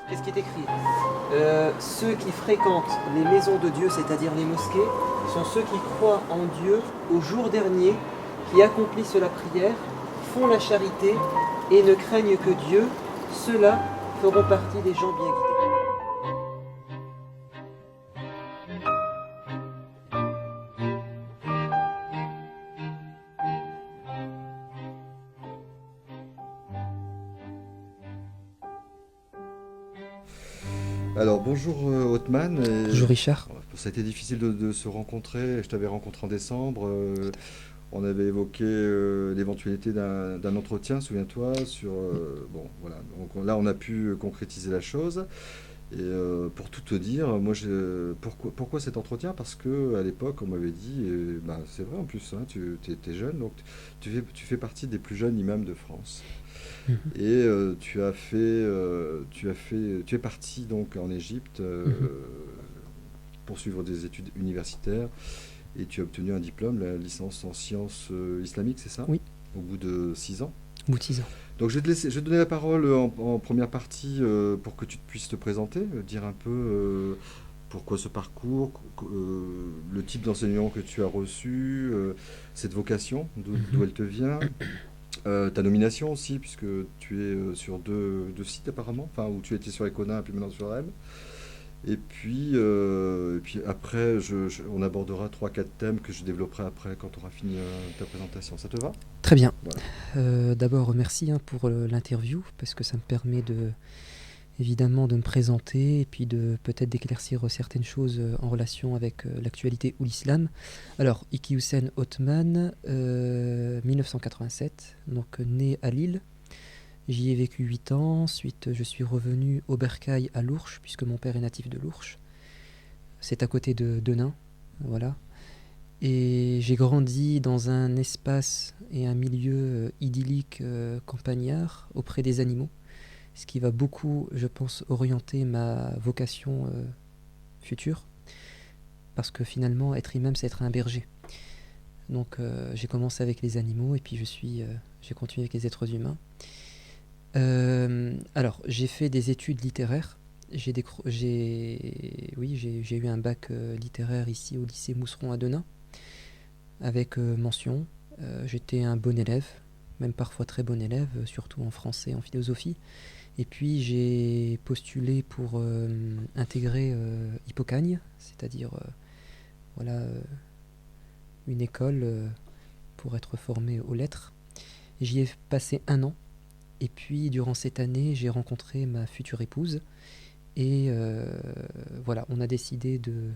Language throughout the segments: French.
Qu'est-ce qui est écrit? Ceux qui fréquentent les maisons de Dieu, c'est-à-dire les mosquées, sont ceux qui croient en Dieu au jour dernier, qui accomplissent la prière, font la charité et ne craignent que Dieu. Ceux-là feront partie des gens bien guidés. Alors bonjour Othman. Bonjour Richard. Ça a été difficile de se rencontrer. Je t'avais rencontré en décembre. On avait évoqué l'éventualité d'un entretien, souviens-toi, sur bon voilà. Donc là on a pu concrétiser la chose. Et pour tout te dire, pourquoi cet entretien? Parce que à l'époque on m'avait dit, bah, c'est vrai en plus, hein, tu es jeune, donc tu fais partie des plus jeunes imams de France. Mhm. Et tu es parti donc en Égypte Mhm. pour suivre des études universitaires et tu as obtenu un diplôme, la licence en sciences islamiques, c'est ça? Oui, Au bout de 6 ans. au bout de 6 ans. Donc je vais te donner la parole en première partie pour que tu puisses te présenter, dire un peu pourquoi ce parcours, le type d'enseignement que tu as reçu, cette vocation, d'où Mhm. elle te vient. Ta nomination aussi, puisque tu es sur deux sites apparemment, enfin où tu étais sur Econa et puis maintenant sur M. Et puis après, on abordera trois quatre thèmes que je développerai après quand on aura fini ta présentation. Ça te va? Très bien. Voilà. D'abord, merci pour l'interview, parce que ça me permet évidemment de me présenter et puis de peut-être d'éclaircir certaines choses en relation avec l'actualité ou l'islam. Alors, Iki Hussein Othman, 1987, donc né à Lille. J'y ai vécu 8 ans, ensuite je suis revenu au Bercail à Lourches, puisque mon père est natif de Lourches. C'est à côté de Denain, voilà. Et j'ai grandi dans un espace et un milieu idyllique campagnard auprès des animaux, ce qui va beaucoup, je pense, orienter ma vocation future, parce que finalement, être imam, c'est être un berger. Donc j'ai commencé avec les animaux et puis j'ai continué avec les êtres humains. Alors, j'ai fait des études littéraires. J'ai eu un bac littéraire ici au lycée Mousseron à Denain, avec mention. J'étais un bon élève, même parfois très bon élève, surtout en français, en philosophie. Et puis j'ai postulé pour intégrer Hippocagne, c'est-à-dire voilà, une école pour être formé aux lettres. J'y ai passé 1 an. Et puis durant cette année, j'ai rencontré ma future épouse. Et voilà, on a décidé de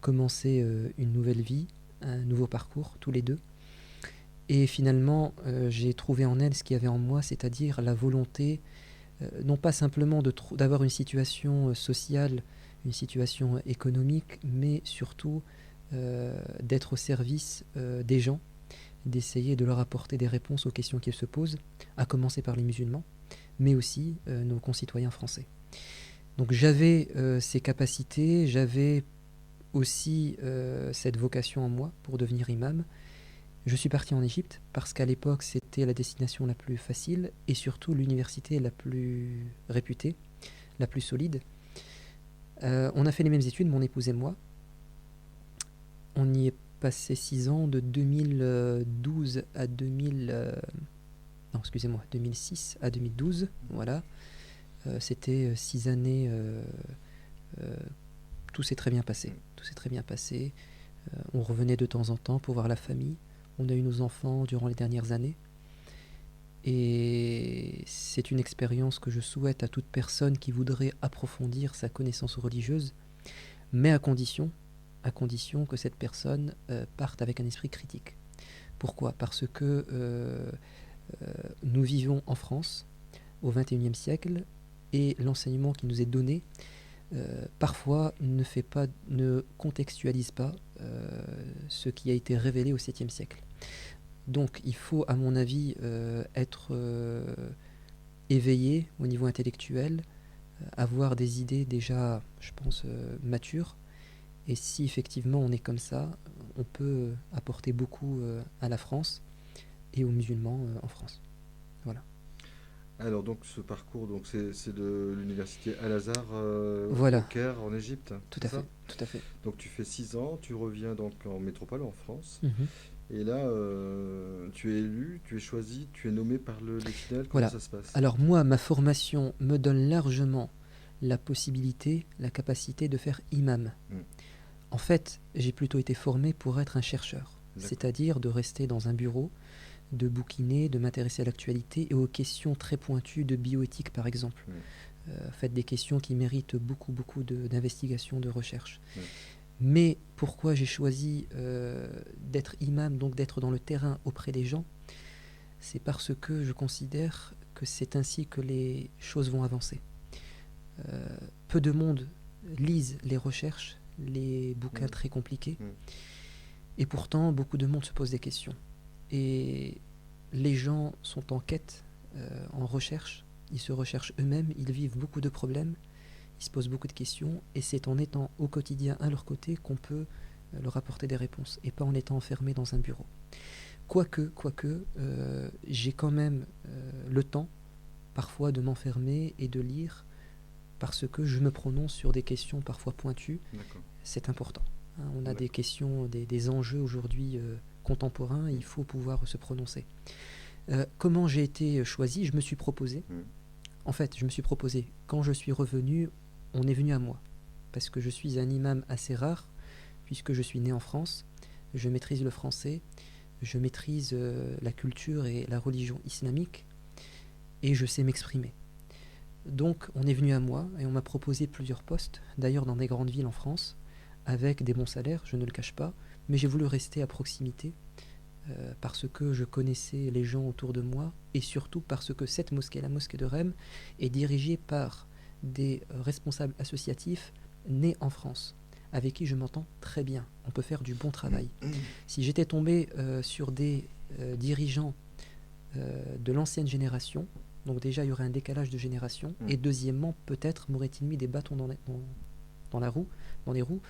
commencer une nouvelle vie, un nouveau parcours, tous les deux. Et finalement, j'ai trouvé en elle ce qu'il y avait en moi, c'est-à-dire la volonté, non pas simplement d'avoir une situation sociale, une situation économique, mais surtout d'être au service des gens, d'essayer de leur apporter des réponses aux questions qu'ils se posent, à commencer par les musulmans, mais aussi nos concitoyens français. Donc j'avais ces capacités, j'avais aussi cette vocation en moi pour devenir imam. Je suis parti en Égypte parce qu'à l'époque c'était la destination la plus facile et surtout l'université la plus réputée, la plus solide. On a fait les mêmes études, mon épouse et moi. On y est passé 6 ans, de 2012 à 2006 à 2012, voilà. C'était 6 années tout s'est très bien passé. Tout s'est très bien passé. On revenait de temps en temps pour voir la famille. On a eu nos enfants durant les dernières années. Et c'est une expérience que je souhaite à toute personne qui voudrait approfondir sa connaissance religieuse, mais à condition que cette personne parte avec un esprit critique. Pourquoi ? Parce que nous vivons en France au XXIe siècle et l'enseignement qui nous est donné parfois ne contextualise pas ce qui a été révélé au 7e siècle. Donc il faut, à mon avis, être éveillé au niveau intellectuel, avoir des idées déjà, je pense, matures. Et si effectivement on est comme ça, on peut apporter beaucoup à la France et aux musulmans en France. Voilà. Alors donc ce parcours, donc c'est de l'université Al-Azhar Voilà. au Caire en Égypte, Tout c'est à ça? fait, tout à fait. Donc tu fais 6 ans, tu reviens donc en métropole en France, Mhm. et là tu es élu, tu es choisi, tu es nommé par les fidèles, comment Voilà. ça se passe? Alors moi, ma formation me donne largement la possibilité, la capacité de faire imam. Mm. En fait, j'ai plutôt été formé pour être un chercheur, D'accord. c'est-à-dire de rester dans un bureau, de bouquiner, de m'intéresser à l'actualité et aux questions très pointues de bioéthique, par exemple. Faites des questions qui méritent beaucoup d'investigation, de recherche. Mais pourquoi j'ai choisi d'être imam, donc d'être dans le terrain auprès des gens? C'est parce que je considère que c'est ainsi que les choses vont avancer. Peu de monde lisent les recherches, les bouquins très compliqués, et pourtant beaucoup de monde se pose des questions. Et les gens sont en quête, en recherche, ils se recherchent eux-mêmes, ils vivent beaucoup de problèmes, ils se posent beaucoup de questions, et c'est en étant au quotidien à leur côté qu'on peut leur apporter des réponses, et pas en étant enfermé dans un bureau. Quoique, j'ai quand même le temps, parfois, de m'enfermer et de lire, parce que je me prononce sur des questions parfois pointues. D'accord. C'est important. Hein, on a D'accord. des questions, des enjeux aujourd'hui contemporains, il faut pouvoir se prononcer. Comment j'ai été choisi? Je me suis proposé. En fait, je me suis proposé. Quand je suis revenu, on est venu à moi. Parce que je suis un imam assez rare, puisque je suis né en France, je maîtrise le français, je maîtrise la culture et la religion islamique, et je sais m'exprimer. Donc on est venu à moi et on m'a proposé plusieurs postes, d'ailleurs dans des grandes villes en France, avec des bons salaires, je ne le cache pas, mais j'ai voulu rester à proximité parce que je connaissais les gens autour de moi et surtout parce que cette mosquée, la mosquée de Rem, est dirigée par des responsables associatifs nés en France, avec qui je m'entends très bien. On peut faire du bon travail. Si j'étais tombé sur des dirigeants de l'ancienne génération, donc déjà il y aurait un décalage de génération, et deuxièmement, peut-être m'aurait-il mis des bâtons dans la roue, dans les roues,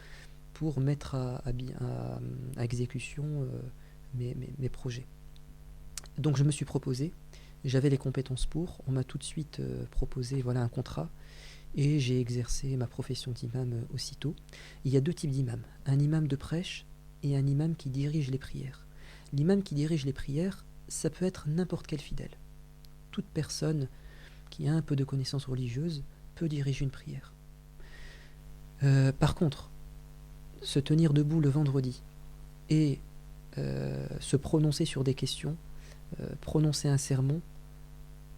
pour mettre à exécution mes projets. Donc je me suis proposé, j'avais les compétences pour, on m'a tout de suite proposé un contrat, et j'ai exercé ma profession d'imam aussitôt. Il y a deux types d'imams, un imam de prêche et un imam qui dirige les prières. L'imam qui dirige les prières, ça peut être n'importe quel fidèle. Toute personne qui a un peu de connaissance religieuse peut diriger une prière. Par contre, se tenir debout le vendredi et se prononcer sur des questions, prononcer un sermon,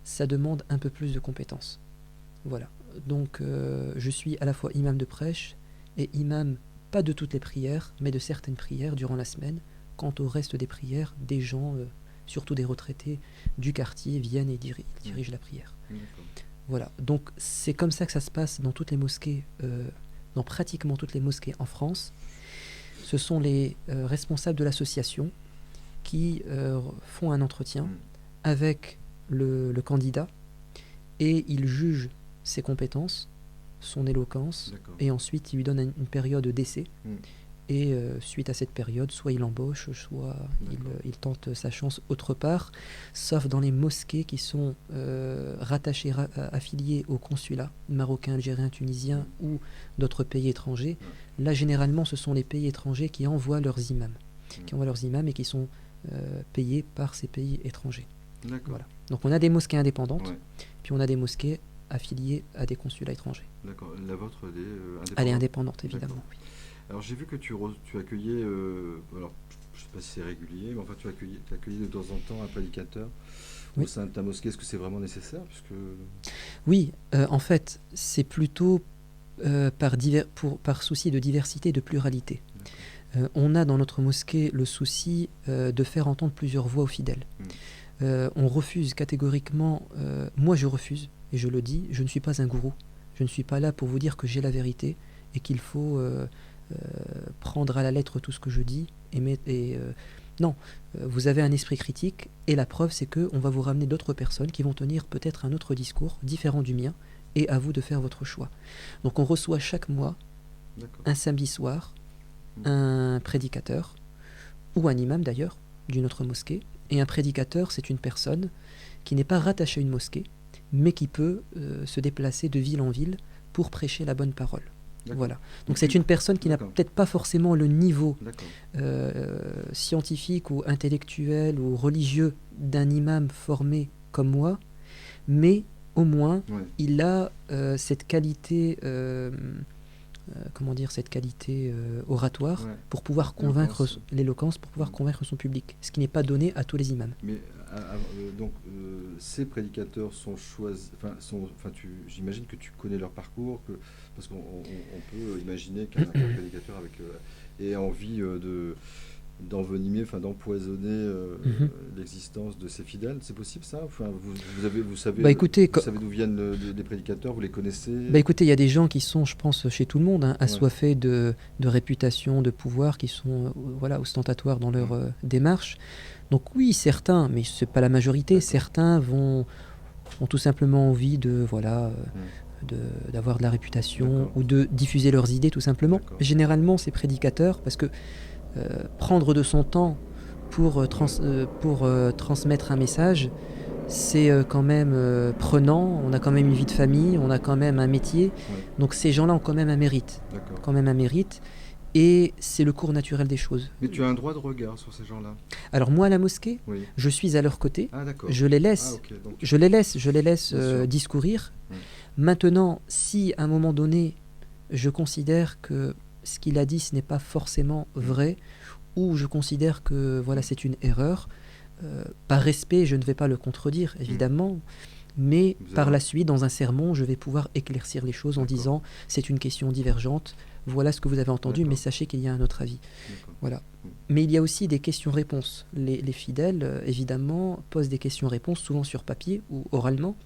ça demande un peu plus de compétences. Voilà. Donc je suis à la fois imam de prêche et imam, pas de toutes les prières, mais de certaines prières durant la semaine. Quant au reste des prières, des gens, surtout des retraités du quartier, viennent et dirigent la prière. Voilà. Donc c'est comme ça que ça se passe dans toutes les mosquées, dans pratiquement toutes les mosquées en France. Ce sont les responsables de l'association qui font un entretien avec le candidat et ils jugent ses compétences, son éloquence, et ensuite il lui donne une période d'essai. Et suite à cette période, soit il embauche, soit il tente sa chance autre part, sauf dans les mosquées qui sont rattachées, affiliées au consulat marocain, algérien, tunisien ou d'autres pays étrangers. Là, généralement, ce sont les pays étrangers qui envoient leurs imams, et qui sont payés par ces pays étrangers. Voilà. Donc on a des mosquées indépendantes, puis on a des mosquées affiliée à des consulats étrangers. D'accord. La vôtre, elle est Elle est indépendante. indépendante, évidemment. Oui. Alors j'ai vu que tu accueillais, alors je ne sais pas si c'est régulier, mais enfin tu accueillais de temps en temps un prédicateur au Oui. sein de ta mosquée. Est-ce que c'est vraiment nécessaire puisque... Oui, en fait, c'est plutôt par souci de diversité et de pluralité. On a dans notre mosquée le souci de faire entendre plusieurs voix aux fidèles. On refuse catégoriquement, moi je refuse, et je le dis, je ne suis pas un gourou. Je ne suis pas là pour vous dire que j'ai la vérité et qu'il faut prendre à la lettre tout ce que je dis. Non, vous avez un esprit critique et la preuve c'est qu'on va vous ramener d'autres personnes qui vont tenir peut-être un autre discours différent du mien et à vous de faire votre choix. Donc on reçoit chaque mois, un samedi soir, un prédicateur ou un imam d'ailleurs d'une autre mosquée. Et un prédicateur, c'est une personne qui n'est pas rattachée à une mosquée, mais qui peut se déplacer de ville en ville pour prêcher la bonne parole. Voilà. Donc c'est une personne qui n'a peut-être pas forcément le niveau scientifique ou intellectuel ou religieux d'un imam formé comme moi, mais au moins il a cette qualité, cette qualité oratoire pour pouvoir convaincre l'éloquence, pour pouvoir convaincre son public, ce qui n'est pas donné à tous les imams. Mais donc ces prédicateurs sont choisis, j'imagine que tu connais leur parcours, parce qu'on peut imaginer qu'un prédicateur ait envie d'envenimer, d'empoisonner l'existence de ses fidèles. C'est possible ça? Vous savez d'où viennent les prédicateurs, vous les connaissez? Écoutez, il y a des gens qui sont, je pense, chez tout le monde, assoiffés de réputation, de pouvoir, qui sont ostentatoires dans leur démarche. Donc oui, certains, mais ce n'est pas la majorité, certains ont tout simplement envie d'avoir de la réputation ou de diffuser leurs idées tout simplement. Généralement, ces prédicateurs, parce que prendre de son temps pour transmettre un message, c'est quand même prenant, on a quand même une vie de famille, on a quand même un métier, donc ces gens-là ont quand même un mérite. Et c'est le cours naturel des choses. Mais tu as un droit de regard sur ces gens-là? Alors moi, à la mosquée, je suis à leur côté, je les laisse, discourir. Maintenant, si à un moment donné, je considère que ce qu'il a dit, ce n'est pas forcément vrai, ou je considère que c'est une erreur, par respect, je ne vais pas le contredire, évidemment, mais par la suite, dans un sermon, je vais pouvoir éclaircir les choses en disant c'est une question divergente, voilà ce que vous avez entendu, mais sachez qu'il y a un autre avis. Voilà. Mais il y a aussi des questions-réponses. Les fidèles, évidemment, posent des questions-réponses, souvent sur papier ou oralement,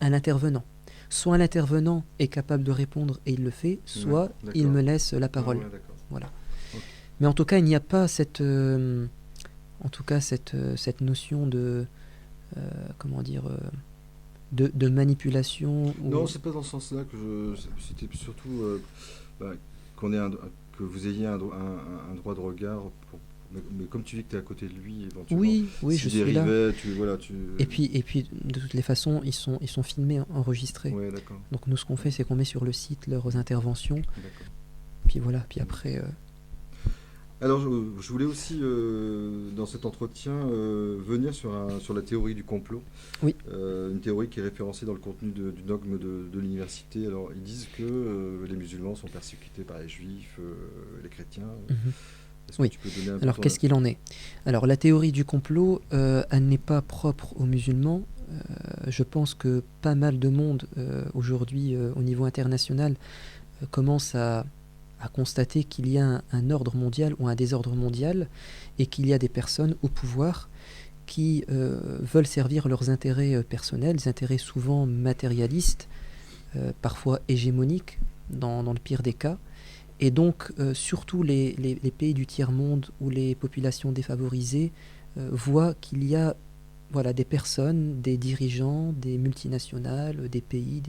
à l'intervenant. Soit l'intervenant est capable de répondre et il le fait, soit il me laisse la parole. Voilà. Mais en tout cas, il n'y a pas cette notion de de manipulation. Non, c'est pas dans ce sens-là que c'était surtout que vous ayez un droit de regard. Mais comme tu dis que tu es à côté de lui, éventuellement. Oui, je suis là. Tu... Et puis, de toutes les façons, ils sont filmés, enregistrés. Donc nous, ce qu'on fait, c'est qu'on met sur le site leurs interventions. Puis voilà. Puis après. Alors, je voulais aussi, dans cet entretien, venir sur la théorie du complot. Oui. Une théorie qui est référencée dans le contenu du dogme de l'université. Alors, ils disent que les musulmans sont persécutés par les juifs, les chrétiens. Est-ce que tu peux donner un peu Alors, qu'est-ce qu'il en est? Alors, la théorie du complot, elle n'est pas propre aux musulmans. Je pense que pas mal de monde, aujourd'hui, au niveau international, commence à constater qu'il y a un ordre mondial ou un désordre mondial et qu'il y a des personnes au pouvoir qui veulent servir leurs intérêts personnels, des intérêts souvent matérialistes, parfois hégémoniques dans le pire des cas. Et donc, surtout les pays du tiers-monde ou les populations défavorisées voient qu'il y a des personnes, des dirigeants, des multinationales, des pays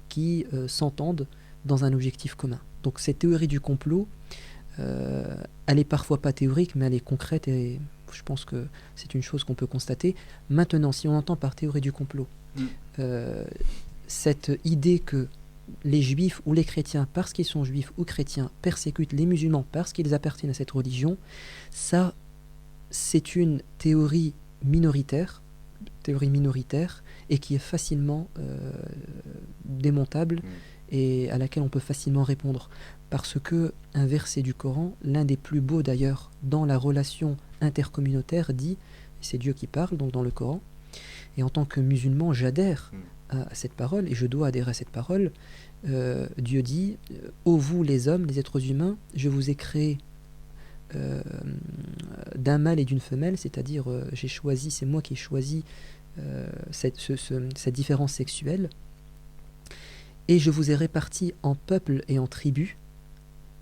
qui s'entendent dans un objectif commun. Donc cette théorie du complot, elle est parfois pas théorique, mais elle est concrète et je pense que c'est une chose qu'on peut constater. Maintenant, si on entend par théorie du complot cette idée que les juifs ou les chrétiens, parce qu'ils sont juifs ou chrétiens, persécutent les musulmans parce qu'ils appartiennent à cette religion, ça, c'est une théorie minoritaire. théorie minoritaire et qui est facilement démontable et à laquelle on peut facilement répondre. Parce que un verset du Coran, l'un des plus beaux d'ailleurs, dans la relation intercommunautaire, dit, et c'est Dieu qui parle, donc dans le Coran, et en tant que musulman, j'adhère à cette parole, et je dois adhérer à cette parole. Dieu dit, ô vous les hommes, les êtres humains, je vous ai créé d'un mâle et d'une femelle, c'est-à-dire j'ai choisi, c'est moi qui ai choisi cette différence sexuelle, et je vous ai répartis en peuples et en tribus.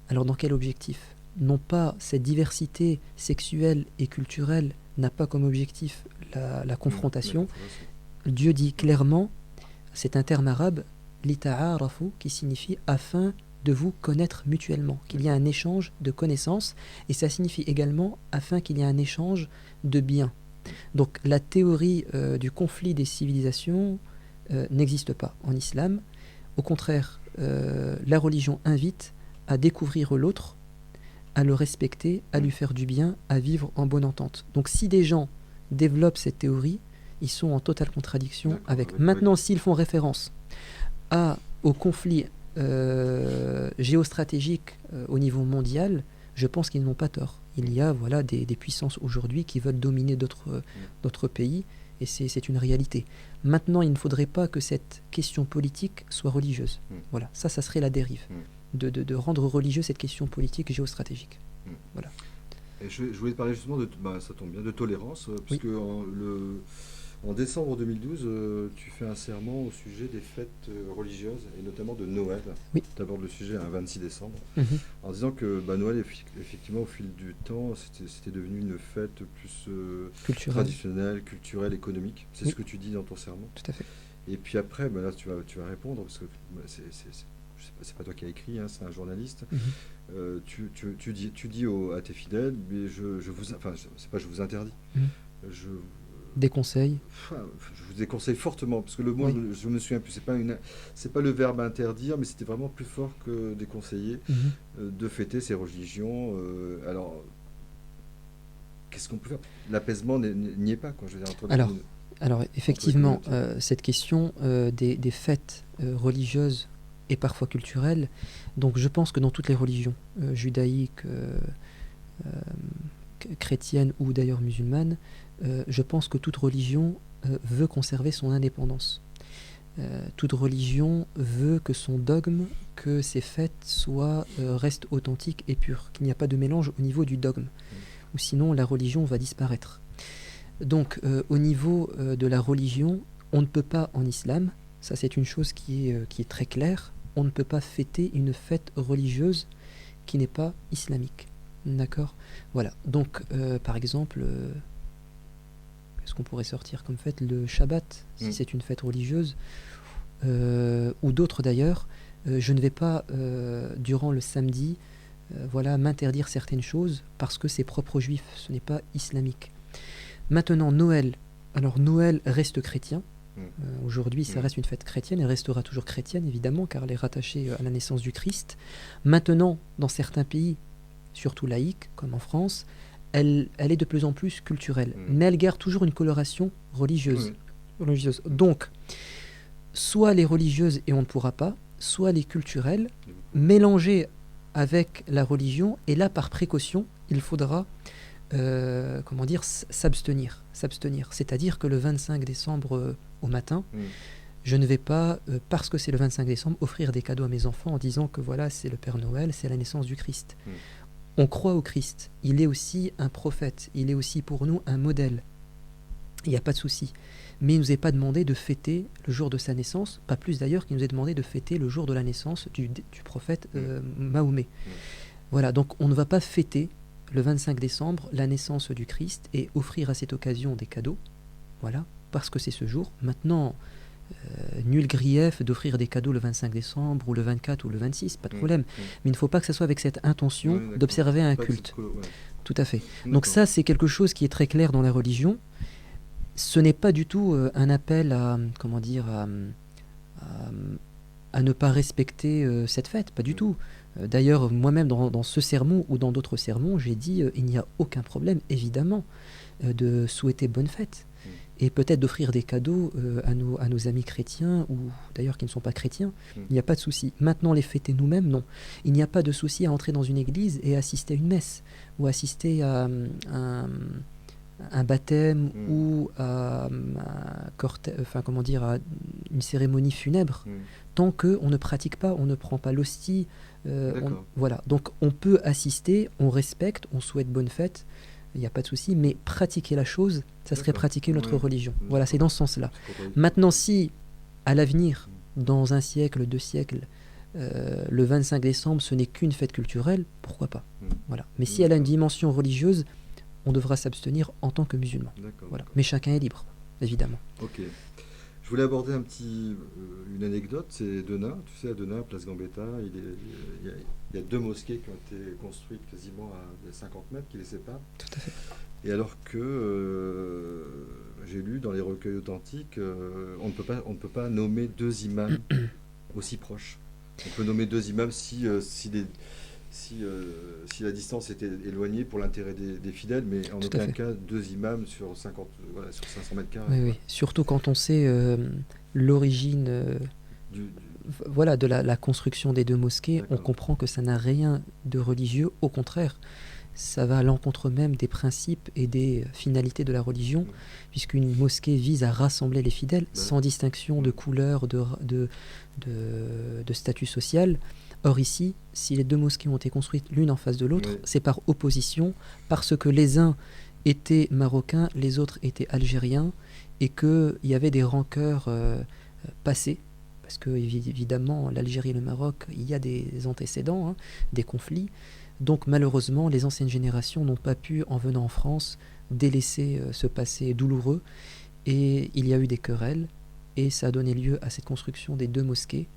Alors dans quel objectif? Non pas cette diversité sexuelle et culturelle n'a pas comme objectif la confrontation. Dieu dit clairement, c'est un terme arabe, lita'arafu, qui signifie afin de vous connaître mutuellement, qu'il y a un échange de connaissances, et ça signifie également afin qu'il y ait un échange de biens. Donc la théorie du conflit des civilisations n'existe pas en islam. Au contraire, la religion invite à découvrir l'autre, à le respecter, à lui faire du bien, à vivre en bonne entente. Donc si des gens développent cette théorie, ils sont en totale contradiction avec. Maintenant, s'ils font référence au conflit géostratégique au niveau mondial, je pense qu'ils n'ont pas tort. Il y a des puissances aujourd'hui qui veulent dominer d'autres pays, et c'est une réalité. Maintenant, il ne faudrait pas que cette question politique soit religieuse. Voilà, ça serait la dérive, de rendre religieux cette question politique géostratégique. Voilà. Et je voulais te parler justement ça tombe bien, de tolérance, puisque en décembre 2012, tu fais un serment au sujet des fêtes religieuses, et notamment de Noël. Oui. Tu abordes le sujet un 26 décembre, en disant que Noël, effectivement, au fil du temps, c'était devenu une fête plus traditionnelle, culturelle, économique. C'est ce que tu dis dans ton serment. Tout à fait. Et puis après, là, tu vas répondre, parce que c'est pas toi qui as écrit, c'est un journaliste. Tu dis à tes fidèles, mais je vous interdis. Je déconseille. Je vous déconseille fortement, parce que le mot, je me souviens plus, c'est pas le verbe interdire, mais c'était vraiment plus fort que déconseiller de fêter ces religions. Alors, qu'est-ce qu'on peut faire? L'apaisement n'y est pas, quoi. Je veux dire, alors effectivement, cette question des fêtes religieuses et parfois culturelles, donc je pense que dans toutes les religions, judaïques, chrétiennes ou d'ailleurs musulmanes, je pense que toute religion veut conserver son indépendance. Toute religion veut que son dogme, que ses fêtes restent authentiques et pures, qu'il n'y a pas de mélange au niveau du dogme, ou sinon la religion va disparaître. Donc au niveau de la religion, on ne peut pas en islam, ça c'est une chose qui est très claire, on ne peut pas fêter une fête religieuse qui n'est pas islamique. D'accord? Voilà. Donc par exemple, qu'est-ce qu'on pourrait sortir comme fête? Le Shabbat, si c'est une fête religieuse, ou d'autres d'ailleurs. Je ne vais pas, durant le samedi, m'interdire certaines choses parce que c'est propre aux juifs, ce n'est pas islamique. Maintenant, Noël. Alors Noël reste chrétien. Aujourd'hui, ça reste une fête chrétienne, elle restera toujours chrétienne, évidemment, car elle est rattachée à la naissance du Christ. Maintenant, dans certains pays, surtout laïques, comme en France, elle est de plus en plus culturelle, mais elle garde toujours une coloration religieuse. Donc, soit les religieuses, et on ne pourra pas, soit les culturelles, mélangées avec la religion, et là, par précaution, il faudra s'abstenir. C'est-à-dire que le 25 décembre au matin, je ne vais pas, parce que c'est le 25 décembre, offrir des cadeaux à mes enfants en disant que voilà, c'est le Père Noël, c'est la naissance du Christ. On croit au Christ, il est aussi un prophète, il est aussi pour nous un modèle. Il n'y a pas de souci. Mais il ne nous est pas demandé de fêter le jour de sa naissance, pas plus d'ailleurs qu'il nous est demandé de fêter le jour de la naissance du prophète Mahomet. Voilà, donc on ne va pas fêter le 25 décembre la naissance du Christ et offrir à cette occasion des cadeaux, voilà, parce que c'est ce jour. Maintenant, nul grief d'offrir des cadeaux le 25 décembre ou le 24 ou le 26, pas de problème. Mais il ne faut pas que ce soit avec cette intention d'observer un culte. Tout à fait. Donc ça, c'est quelque chose qui est très clair dans la religion. Ce n'est pas du tout un appel à ne pas respecter cette fête, pas du tout. D'ailleurs, moi-même, dans ce sermon ou dans d'autres sermons, j'ai dit il n'y a aucun problème, évidemment, de souhaiter bonne fête. et peut-être d'offrir des cadeaux à nos amis chrétiens, ou d'ailleurs qui ne sont pas chrétiens, il n'y a pas de souci. Maintenant, les fêter nous-mêmes, non. Il n'y a pas de souci à entrer dans une église et assister à une messe, ou assister à un baptême, ou à enfin, comment dire, à une cérémonie funèbre, tant qu'on ne pratique pas, on ne prend pas l'hostie. Voilà. Donc on peut assister, on respecte, on souhaite bonne fête, il n'y a pas de souci, mais pratiquer la chose, ça serait pratiquer notre religion. Voilà, c'est dans ce sens-là. Maintenant, si à l'avenir, dans un siècle, 2 siècles, le 25 décembre, ce n'est qu'une fête culturelle, pourquoi pas. Voilà. Mais si elle a une dimension religieuse, on devra s'abstenir en tant que musulman. Voilà. Mais chacun est libre, évidemment. Ok. Je voulais aborder une anecdote, c'est Denain. Tu sais, à Denain, place Gambetta, il y a 2 mosquées qui ont été construites quasiment à 50 mètres qui les séparent. Tout à fait. Et alors que j'ai lu dans les recueils authentiques, on ne peut pas nommer 2 imams aussi proches. On peut nommer 2 imams si la distance était éloignée pour l'intérêt des fidèles, mais en aucun cas 2 imams sur 500 mètres carrés. Oui. Surtout quand on sait l'origine voilà, de la construction des 2 mosquées, on comprend que ça n'a rien de religieux, au contraire. Ça va à l'encontre même des principes et des finalités de la religion, puisqu'une mosquée vise à rassembler les fidèles sans distinction de couleur, de statut social. Or ici, si les 2 mosquées ont été construites l'une en face de l'autre, c'est par opposition, parce que les uns étaient marocains, les autres étaient algériens, et qu'il y avait des rancœurs passées, parce que évidemment l'Algérie et le Maroc, il y a des antécédents, des conflits. Donc malheureusement, les anciennes générations n'ont pas pu, en venant en France, délaisser ce passé douloureux, et il y a eu des querelles, et ça a donné lieu à cette construction des 2 mosquées.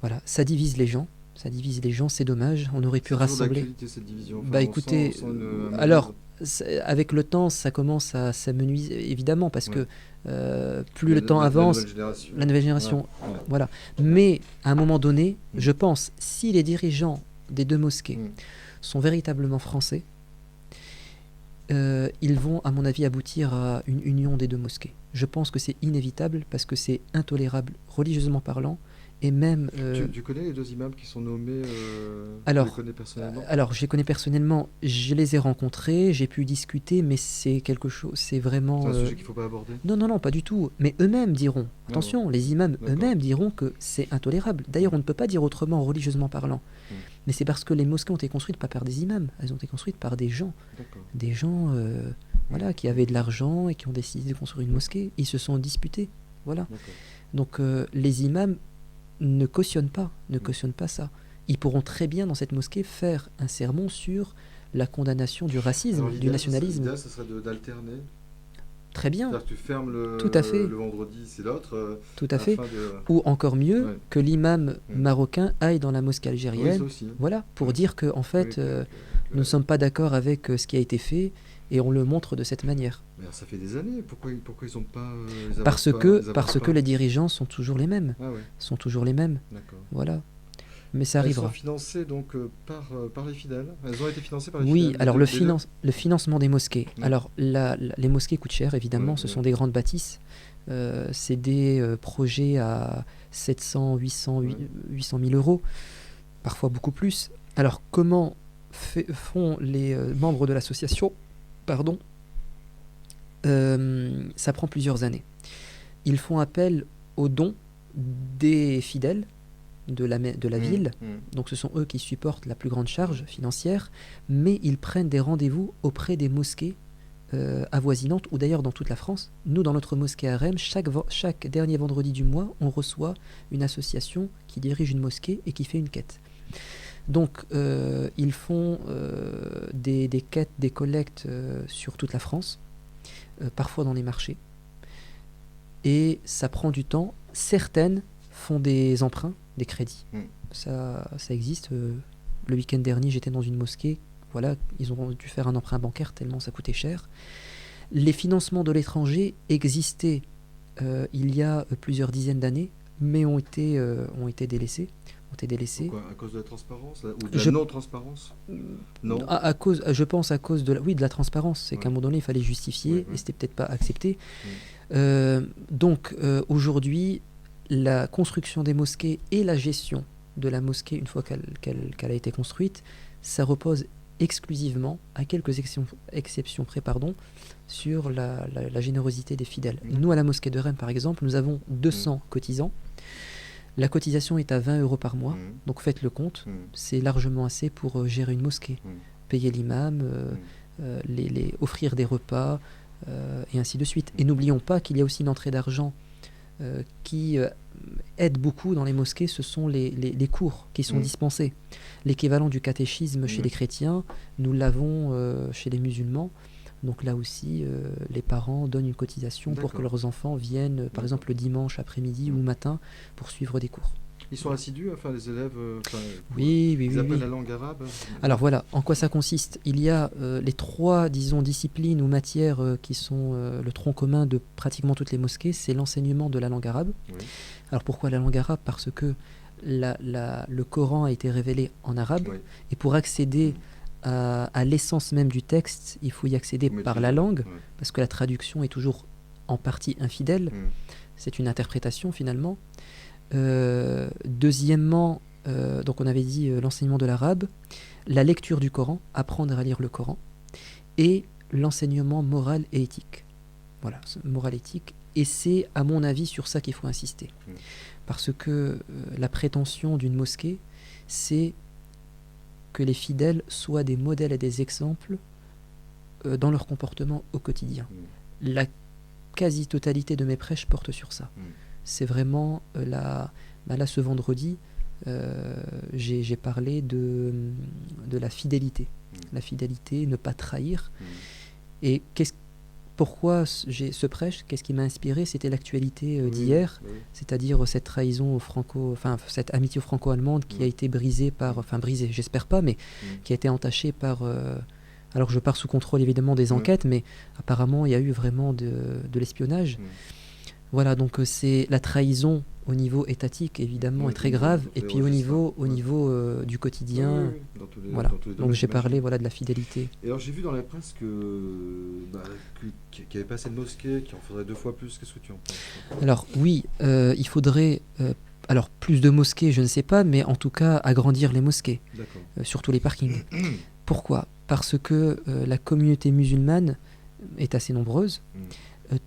Voilà, ça divise les gens, c'est dommage, on aurait pu rassembler. Cette division. Enfin, bah écoutez, alors avec le temps, ça commence à s'amenuiser, évidemment, parce que plus le temps avance, la nouvelle génération, voilà. Mais à un moment donné, je pense, si les dirigeants des 2 mosquées sont véritablement français, ils vont, à mon avis, aboutir à une union des 2 mosquées. Je pense que c'est inévitable, parce que c'est intolérable, religieusement parlant, et même... Tu connais les 2 imams qui sont nommés alors, tu les connais personnellement? Alors, je les connais personnellement, je les ai rencontrés, j'ai pu discuter, mais c'est quelque chose, c'est vraiment... C'est un sujet qu'il ne faut pas aborder? Non, pas du tout. Mais eux-mêmes diront, attention, les imams eux-mêmes diront que c'est intolérable. D'ailleurs, on ne peut pas dire autrement, religieusement parlant. Mais c'est parce que les mosquées ont été construites pas par des imams, elles ont été construites par des gens. Des gens voilà, qui avaient de l'argent et qui ont décidé de construire une mosquée. Ils se sont disputés. Voilà. Donc les imams ne cautionnent pas ça. Ils pourront très bien dans cette mosquée faire un sermon sur la condamnation du racisme, du nationalisme. L'idéal, ce serait d'alterner. Très bien. C'est-à-dire que tu fermes le vendredi, c'est l'autre. Tout à fait. Ou encore mieux, que l'imam marocain aille dans la mosquée algérienne, voilà, pour dire que en fait, nous ne sommes pas d'accord avec ce qui a été fait, et on le montre de cette manière. Mais ça fait des années. Pourquoi ils n'ont pas Parce que les dirigeants sont toujours les mêmes. Sont toujours les mêmes. D'accord. Voilà. Mais ça arrivera. Elles sont financées donc par les fidèles. Elles ont été financées par les fidèles. Oui, alors le financement des mosquées. Alors les mosquées coûtent cher, évidemment. Ce sont des grandes bâtisses. C'est des projets à 700, 800 000 euros, parfois beaucoup plus. Alors comment font les membres de l'association? Pardon. Ça prend plusieurs années. Ils font appel aux dons des fidèles de la ville, donc ce sont eux qui supportent la plus grande charge financière, mais ils prennent des rendez-vous auprès des mosquées avoisinantes, ou d'ailleurs dans toute la France. Nous, dans notre mosquée à Rennes, chaque dernier vendredi du mois, on reçoit une association qui dirige une mosquée et qui fait une quête. Donc ils font des quêtes, des collectes sur toute la France, parfois dans les marchés, et ça prend du temps. Certaines font des emprunts, des crédits. Ça existe. Le week-end dernier, j'étais dans une mosquée. Voilà, ils ont dû faire un emprunt bancaire tellement ça coûtait cher. Les financements de l'étranger existaient il y a plusieurs dizaines d'années, mais ont été délaissés. ont été délaissés. Pourquoi? À cause de la transparence, là, ou de la Je, non-transparence? Non? je pense à cause de oui, de la transparence. C'est qu'à un Ouais. moment donné, il fallait Ouais, justifier et ouais. c'était peut-être pas accepté. Mm. Aujourd'hui, la construction des mosquées et la gestion de la mosquée, une fois qu'elle a été construite, ça repose exclusivement, à quelques exceptions près, pardon, sur la générosité des fidèles. Mm. Nous, à la mosquée de Rennes, par exemple, nous avons 200 cotisants. La cotisation est à 20 euros par mois, Mm. donc faites le compte. Mm. C'est largement assez pour gérer une mosquée, Mm. payer l'imam, offrir des repas, et ainsi de suite. Et n'oublions pas qu'il y a aussi une entrée d'argent qui aide beaucoup dans les mosquées, ce sont les cours qui sont dispensés. L'équivalent du catéchisme chez les chrétiens, nous l'avons chez les musulmans. Donc là aussi, les parents donnent une cotisation pour que leurs enfants viennent, par exemple, le dimanche après-midi ou matin, pour suivre des cours. Ils sont assidus, enfin les élèves, Oui, ils apprennent oui. la langue arabe? Alors voilà, en quoi ça consiste? Il y a les 3, disons, disciplines ou matières qui sont le tronc commun de pratiquement toutes les mosquées, c'est l'enseignement de la langue arabe. Oui. Alors pourquoi la langue arabe? Parce que le Coran a été révélé en arabe, Oui. et pour accéder à l'essence même du texte, il faut y accéder par la langue, parce que la traduction est toujours en partie infidèle. C'est une interprétation finalement. Deuxièmement, donc on avait dit l'enseignement de l'arabe, la lecture du Coran, apprendre à lire le Coran, et l'enseignement moral et éthique. Voilà, moral et éthique. Et c'est, à mon avis, sur ça qu'il faut insister. Parce que la prétention d'une mosquée, c'est que les fidèles soient des modèles et des exemples dans leur comportement au quotidien. La quasi-totalité de mes prêches porte sur ça. C'est vraiment là, ce vendredi, j'ai parlé de la fidélité. La fidélité, ne pas trahir. Et pourquoi j'ai ce prêche? Qu'est-ce qui m'a inspiré? C'était l'actualité d'hier, c'est-à-dire cette trahison cette amitié franco-allemande qui a été brisée brisée, j'espère pas, mais qui a été entachée par... alors je pars sous contrôle évidemment des enquêtes, mais apparemment il y a eu vraiment de l'espionnage. Voilà, donc c'est la trahison au niveau étatique, évidemment, est très grave, et puis au niveau du quotidien, voilà. Donc j'ai parlé de la fidélité. Et alors j'ai vu dans la presse qu'il n'y avait pas assez de mosquées, qu'il en faudrait 2 fois plus. Qu'est-ce que tu en penses? Alors oui, il faudrait alors plus de mosquées, je ne sais pas, mais en tout cas agrandir les mosquées, surtout les parkings. Pourquoi? Parce que la communauté musulmane est assez nombreuse.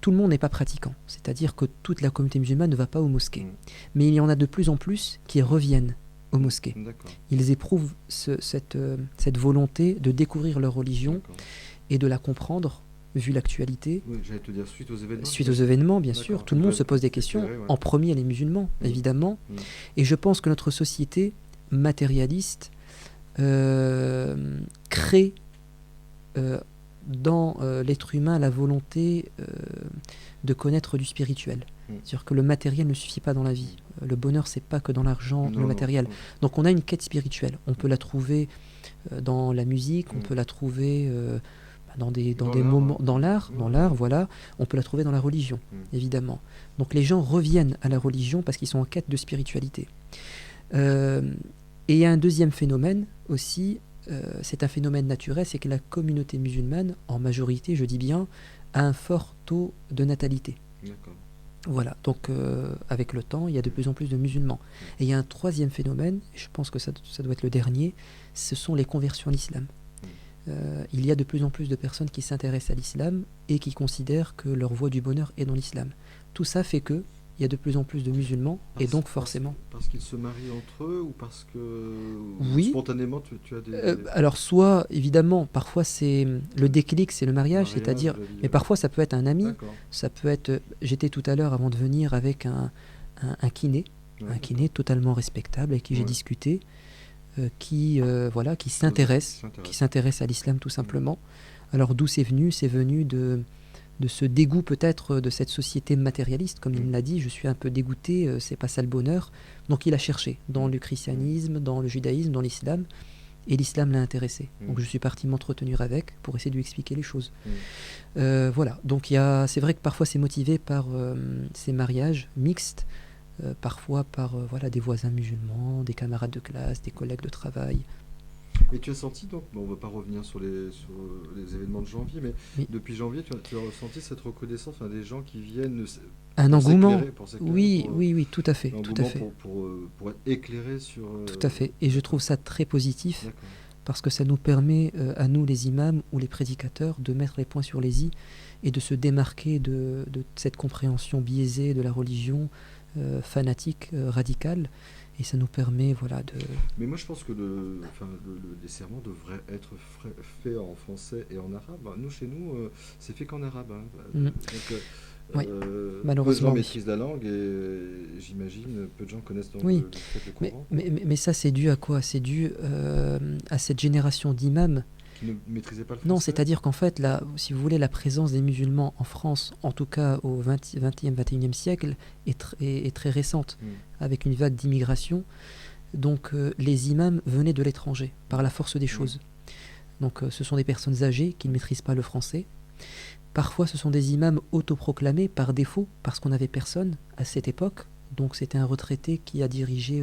Tout le monde n'est pas pratiquant, c'est-à-dire que toute la communauté musulmane ne va pas aux mosquées. Mais il y en a de plus en plus qui reviennent aux mosquées. Ils éprouvent cette volonté de découvrir leur religion et de la comprendre, vu l'actualité. Oui, j'allais te dire, suite aux événements. Suite aux événements, bien sûr, tout le monde se pose des questions, en premier les musulmans, évidemment. Et je pense que notre société matérialiste crée... dans l'être humain la volonté de connaître du spirituel. C'est-à-dire que le matériel ne suffit pas dans la vie. Le bonheur, c'est pas que dans l'argent, le matériel. Donc on a une quête spirituelle. On peut la trouver dans la musique, on peut la trouver dans des moments, dans l'art, voilà. On peut la trouver dans la religion, évidemment. Donc les gens reviennent à la religion parce qu'ils sont en quête de spiritualité. Et il y a un deuxième phénomène aussi, c'est un phénomène naturel, c'est que la communauté musulmane, en majorité, je dis bien, a un fort taux de natalité. Voilà, donc avec le temps, il y a de plus en plus de musulmans. Et il y a un troisième phénomène, et je pense que ça doit être le dernier, ce sont les conversions à l'islam. Il y a de plus en plus de personnes qui s'intéressent à l'islam et qui considèrent que leur voie du bonheur est dans l'islam. Tout ça fait que il y a de plus en plus de musulmans, et donc forcément... Parce qu'ils se marient entre eux, ou parce que spontanément tu as des... alors soit, évidemment, parfois c'est le déclic, c'est le mariage, c'est-à-dire... Mais parfois ça peut être un ami, ça peut être... J'étais tout à l'heure, avant de venir, avec un kiné, un kiné totalement respectable, avec qui j'ai discuté, qui s'intéresse à l'islam tout simplement. Alors d'où c'est venu? C'est venu de ce dégoût peut-être de cette société matérialiste, comme il l'a dit, je suis un peu dégoûté, c'est pas ça le bonheur. Donc il a cherché dans le christianisme, dans le judaïsme, dans l'islam, et l'islam l'a intéressé. Donc je suis parti m'entretenir avec pour essayer de lui expliquer les choses. Voilà, donc c'est vrai que parfois c'est motivé par ces mariages mixtes parfois par voilà, des voisins musulmans, des camarades de classe, des collègues de travail. Et tu as senti donc, bon, on ne va pas revenir sur les événements de janvier, mais Oui. depuis janvier, tu as ressenti cette reconnaissance, enfin, des gens qui viennent Un pour engouement, s'éclairer, oui, pour, oui, oui, tout à fait, tout à l'engouement fait, pour être éclairé sur. tout à fait. Et je trouve D'accord, ça très positif d'accord. parce que ça nous permet, à nous les imams ou les prédicateurs, de mettre les points sur les i et de se démarquer de cette compréhension biaisée de la religion, fanatique, radicale. Et ça nous permet, voilà, de... Mais moi, je pense que les serments devraient être faits en français et en arabe. Bah, nous, chez nous, c'est fait qu'en arabe, hein. Mm. Donc, Oui, peu de gens malheureusement, oui. maîtrisent la langue et j'imagine peu de gens connaissent Oui, le fait le mais, Coran, quoi, mais, mais mais ça, c'est dû à quoi? C'est dû à cette génération d'imams. qui ne maîtrisaient pas le Non, français. c'est-à-dire qu'en fait, si vous voulez, la présence des musulmans en France, en tout cas au 20e, 21e siècle, est très récente, Mm. avec une vague d'immigration. Donc les imams venaient de l'étranger, par la force des Mm. choses. Donc ce sont des personnes âgées qui ne maîtrisent pas le français. Parfois, ce sont des imams autoproclamés par défaut, parce qu'on n'avait personne à cette époque. Donc c'était un retraité qui a dirigé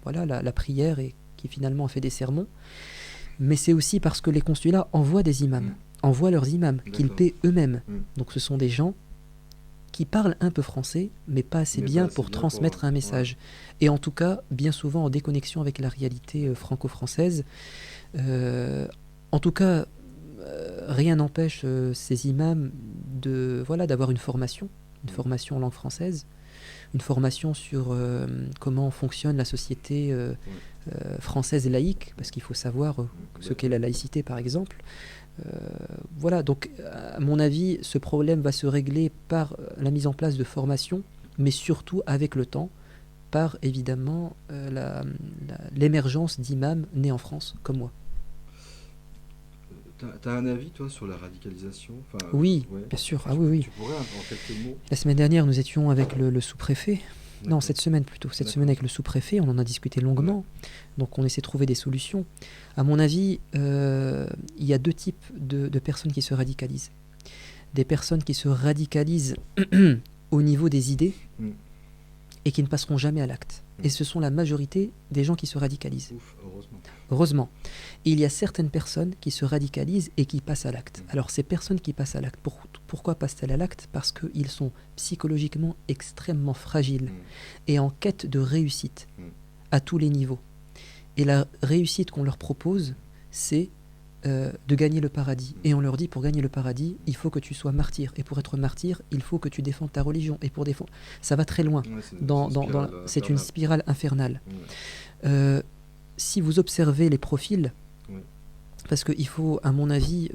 voilà, la prière et qui finalement a fait des sermons. Mais c'est aussi parce que les consulats envoient des imams, Mm. envoient leurs imams, qu'ils D'accord. paient eux-mêmes. Mm. Donc ce sont des gens qui parlent un peu français, mais pas assez Mais pas bien assez pour bien transmettre un ouais. message. Et en tout cas, bien souvent en déconnexion avec la réalité franco-française. Euh, En tout cas, rien n'empêche ces imams voilà, d'avoir une Mm. formation en langue française, une formation sur comment fonctionne la société française laïque, parce qu'il faut savoir ce qu'est la laïcité par exemple. Voilà, donc à mon avis, ce problème va se régler par la mise en place de formations, mais surtout avec le temps, par évidemment l'émergence d'imams nés en France, comme moi. T'as un avis, toi, sur la radicalisation? Enfin, Oui, ouais. bien sûr, ah oui, oui. Tu pourrais, en quelques mots. La semaine dernière, nous étions avec le sous-préfet. Non, D'accord. cette semaine plutôt. Cette D'accord. semaine avec le sous-préfet, on en a discuté longuement. Ouais. Donc on essaie de trouver des solutions. À mon avis, il y a deux types de personnes qui se radicalisent. Des personnes qui se radicalisent au niveau des idées Mm. et qui ne passeront jamais à l'acte. Et ce sont la majorité des gens qui se radicalisent. Ouf, heureusement. Heureusement. Et il y a certaines personnes qui se radicalisent et qui passent à l'acte. Alors ces personnes qui passent à l'acte, pourquoi passent-elles à l'acte? Parce qu'ils sont psychologiquement extrêmement fragiles Mm. et en quête de réussite Mm. à tous les niveaux. Et la réussite qu'on leur propose, c'est de gagner le paradis. Et on leur dit, pour gagner le paradis, il faut que tu sois martyr. Et pour être martyr, il faut que tu défendes ta religion. Et pour défendre... Ça va très loin. Ouais, c'est une spirale C'est une spirale infernale. Ouais. Si vous observez les profils, Ouais. parce qu'il faut, à mon avis,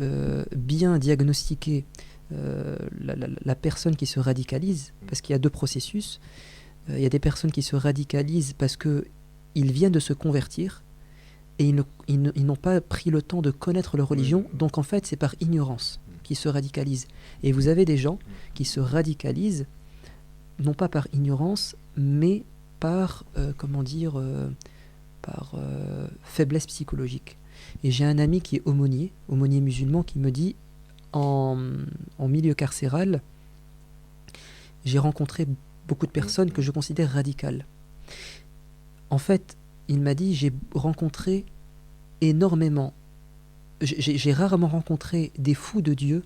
bien diagnostiquer la personne qui se radicalise, parce qu'il y a deux processus. Il y a des personnes qui se radicalisent parce qu'ils viennent de se convertir et ils n'ont pas pris le temps de connaître leur religion, donc en fait c'est par ignorance qu'ils se radicalisent. Et vous avez des gens qui se radicalisent, non pas par ignorance, mais par, faiblesse psychologique. Et j'ai un ami qui est aumônier musulman, qui me dit, en milieu carcéral, j'ai rencontré beaucoup de personnes que je considère radicales. En fait, il m'a dit, j'ai rencontré énormément, j'ai rarement rencontré des fous de Dieu,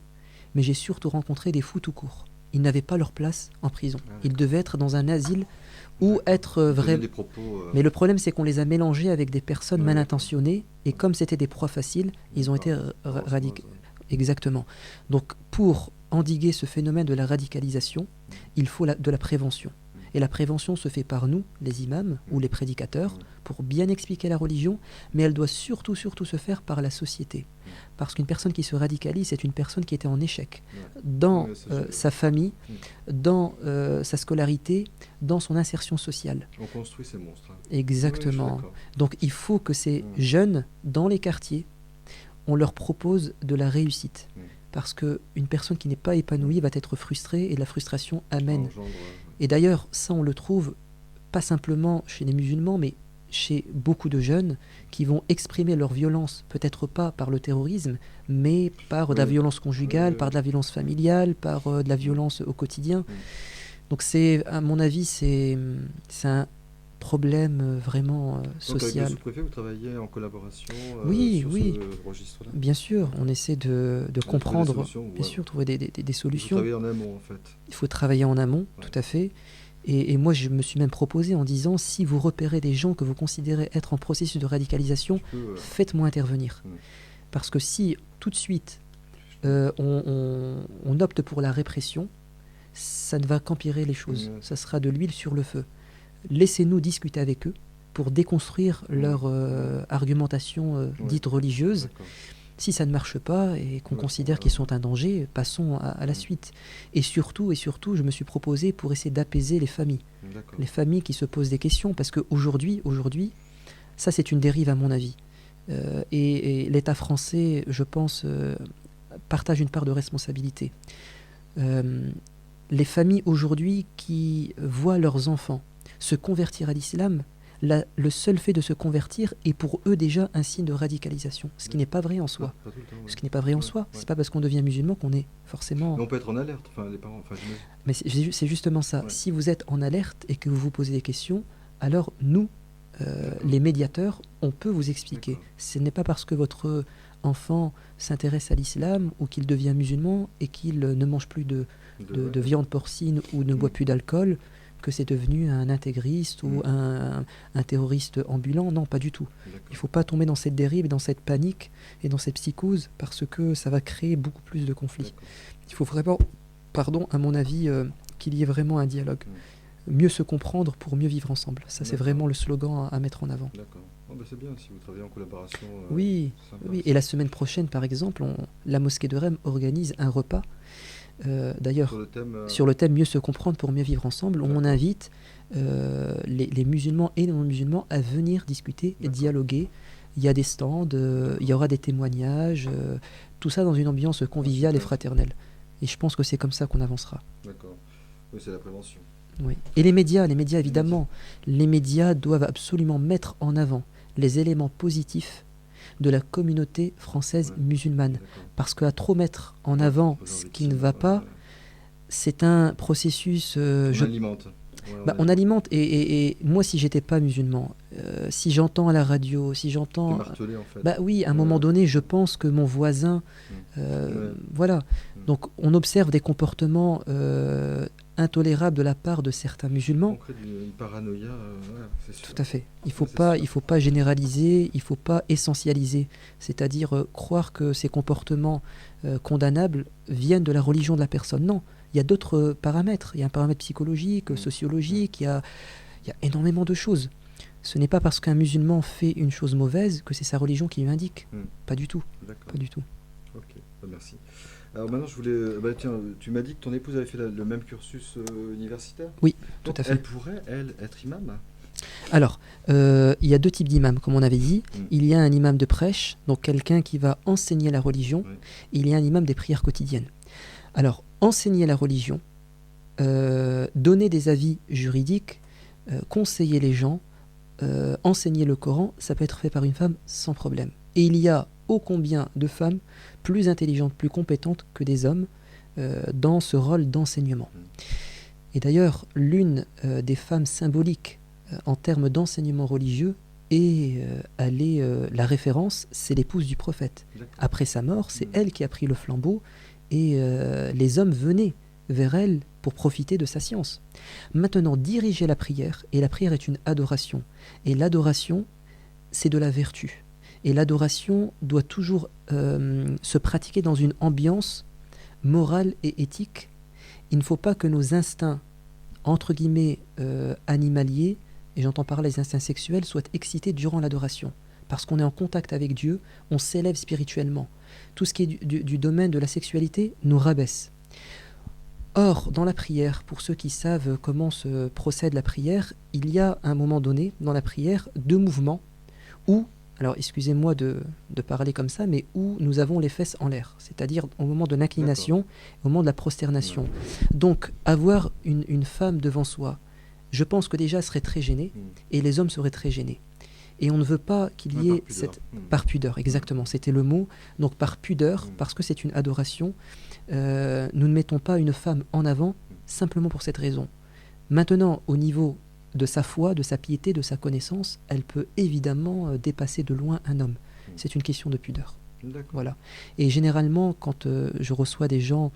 mais j'ai surtout rencontré des fous tout court. Ils n'avaient pas leur place en prison. Ils devaient être dans un asile ou être vraiment... Mais le problème, c'est qu'on les a mélangés avec des personnes mal intentionnées, et comme c'était des proies faciles, ils ont été radicaux. Exactement. Donc, pour endiguer ce phénomène de la radicalisation, il faut de la prévention. Et la prévention se fait par nous, les imams ou les prédicateurs, pour bien expliquer la religion, mais elle doit surtout se faire par la société. Parce qu'une personne qui se radicalise, c'est une personne qui était en échec dans sa famille, dans sa scolarité, dans son insertion sociale. On construit ces monstres. Hein. Exactement. Oui, donc il faut que ces jeunes, dans les quartiers, on leur propose de la réussite. Parce qu'une personne qui n'est pas épanouie va être frustrée, et la frustration amène. Et d'ailleurs, ça on le trouve pas simplement chez les musulmans, mais chez beaucoup de jeunes qui vont exprimer leur violence, peut-être pas par le terrorisme, mais par de la violence conjugale, par de la violence familiale, par de la violence au quotidien. Donc c'est, à mon avis, c'est un problème vraiment Donc avec le social. sous-préfet, vous travaillez en collaboration Oui, sur oui, ce registre-là? bien sûr, on essaie de De trouver des comprendre, solutions, bien sûr, trouver des il faut solutions. travailler en amont en fait. Il faut travailler en amont, Ouais. tout à fait. Et moi, je me suis même proposé en disant, si vous repérez des gens que vous considérez être en processus de radicalisation, Tu peux, faites-moi intervenir. Mm. Parce que si tout de suite on opte pour la répression, ça ne va qu'empirer les choses. Ça sera de l'huile sur le feu. Laissez-nous discuter avec eux pour déconstruire leur argumentation dite religieuse. D'accord. Si ça ne marche pas et qu'on considère qu'ils sont un danger, passons à la suite. Et surtout, je me suis proposé pour essayer d'apaiser les familles. D'accord. Les familles qui se posent des questions, parce qu'aujourd'hui, ça c'est une dérive à mon avis. Et l'État français, je pense, partage une part de responsabilité. Les familles aujourd'hui qui voient leurs enfants se convertir à l'islam, le seul fait de se convertir est pour eux déjà un signe de radicalisation, ce qui n'est pas vrai en soi. Pas tout le temps, ouais. Ce qui n'est pas vrai en soi. C'est pas parce qu'on devient musulman qu'on est forcément... Mais on peut être en alerte, enfin les parents, enfin j'imagine. Mais c'est justement ça. Ouais. Si vous êtes en alerte et que vous vous posez des questions, alors nous, les médiateurs, on peut vous expliquer. D'accord. Ce n'est pas parce que votre enfant s'intéresse à l'islam ou qu'il devient musulman et qu'il ne mange plus de viande porcine ou ne boit plus d'alcool que c'est devenu un intégriste ou un terroriste ambulant. Non, pas du tout. D'accord. Il ne faut pas tomber dans cette dérive, dans cette panique et dans cette psychose parce que ça va créer beaucoup plus de conflits. D'accord. Il faut vraiment, à mon avis, qu'il y ait vraiment un dialogue. Mieux se comprendre pour mieux vivre ensemble. Ça, c'est vraiment le slogan à mettre en avant. D'accord. Oh, bah, c'est bien si vous travaillez en collaboration. Oui, sympa, oui. Et la semaine prochaine, par exemple, la mosquée de Rem organise un repas. D'ailleurs, sur le thème mieux se comprendre pour mieux vivre ensemble, on invite les musulmans et les non-musulmans à venir discuter et dialoguer. Il y a des stands, il y aura des témoignages, tout ça dans une ambiance conviviale et fraternelle. Et je pense que c'est comme ça qu'on avancera. D'accord. Oui, c'est la prévention. Oui. Et les médias évidemment, les médias doivent absolument mettre en avant les éléments positifs de la communauté française musulmane. Parce qu'à trop mettre en avant ce qui ne va pas, c'est un processus... on alimente. On alimente. Et moi, si j'étais pas musulman, si j'entends à la radio, si j'entends... martelé, en fait. Oui, à un moment donné, je pense que mon voisin... Voilà. Donc, on observe des comportements intolérables de la part de certains musulmans. On crée une paranoïa, c'est sûr. Tout à fait. Il faut pas généraliser, il faut pas essentialiser. C'est-à-dire croire que ces comportements condamnables viennent de la religion de la personne. Non. Il y a d'autres paramètres. Il y a un paramètre psychologique, sociologique, il y a énormément de choses. Ce n'est pas parce qu'un musulman fait une chose mauvaise que c'est sa religion qui lui indique. Pas du tout. D'accord. Pas du tout. Ok, merci. Alors maintenant, je voulais... tiens, tu m'as dit que ton épouse avait fait le même cursus universitaire? Oui, donc, tout à fait. Elle pourrait, être imam? Alors, il y a deux types d'imams, comme on avait dit. Il y a un imam de prêche, donc quelqu'un qui va enseigner la religion. Il y a un imam des prières quotidiennes. Alors, enseigner la religion, donner des avis juridiques, conseiller les gens, enseigner le Coran, ça peut être fait par une femme sans problème. Et il y a ô combien de femmes plus intelligentes, plus compétentes que des hommes dans ce rôle d'enseignement. Et d'ailleurs, l'une des femmes symboliques en termes d'enseignement religieux et la référence, c'est l'épouse du prophète. Après sa mort, c'est elle qui a pris le flambeau et les hommes venaient vers elle pour profiter de sa science. Maintenant, diriger la prière, et la prière est une adoration, et l'adoration, c'est de la vertu. Et l'adoration doit toujours se pratiquer dans une ambiance morale et éthique. Il ne faut pas que nos instincts, entre guillemets, animaliers, et j'entends par là les instincts sexuels, soient excités durant l'adoration. Parce qu'on est en contact avec Dieu, on s'élève spirituellement. Tout ce qui est du domaine de la sexualité nous rabaisse. Or, dans la prière, pour ceux qui savent comment se procède la prière, il y a à un moment donné, dans la prière, deux mouvements où, alors excusez-moi de parler comme ça, mais où nous avons les fesses en l'air, c'est-à-dire au moment de l'inclination, au moment de la prosternation. Donc, avoir une femme devant soi, je pense que déjà serait très gêné, et les hommes seraient très gênés. Et on ne veut pas qu'il y ait cette... Par pudeur, exactement, c'était le mot. Donc par pudeur, parce que c'est une adoration, nous ne mettons pas une femme en avant simplement pour cette raison. Maintenant, au niveau de sa foi, de sa piété, de sa connaissance, elle peut évidemment dépasser de loin un homme. C'est une question de pudeur. D'accord. Voilà. Et généralement, quand je reçois des gens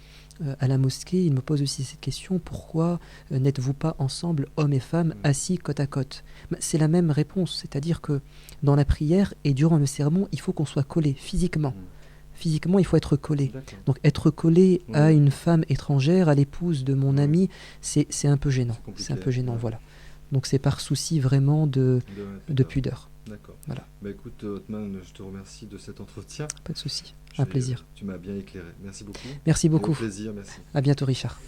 à la mosquée, ils me posent aussi cette question, pourquoi n'êtes-vous pas ensemble, hommes et femmes, assis côte à côte? C'est la même réponse, c'est-à-dire que dans la prière et durant le sermon, il faut qu'on soit collé physiquement. Physiquement, il faut être collé. D'accord. Donc être collé à Oui. une femme étrangère, à l'épouse de mon Oui. ami, c'est un peu gênant. C'est compliqué, C'est un peu gênant, ouais. voilà. Donc c'est par souci vraiment de pudeur. pudeur. D'accord. Voilà. Bah écoute, Othman, je te remercie de cet entretien. Pas de souci. Un plaisir. Tu m'as bien éclairé. Merci beaucoup. Merci Et beaucoup. au plaisir, merci. À bientôt, Richard.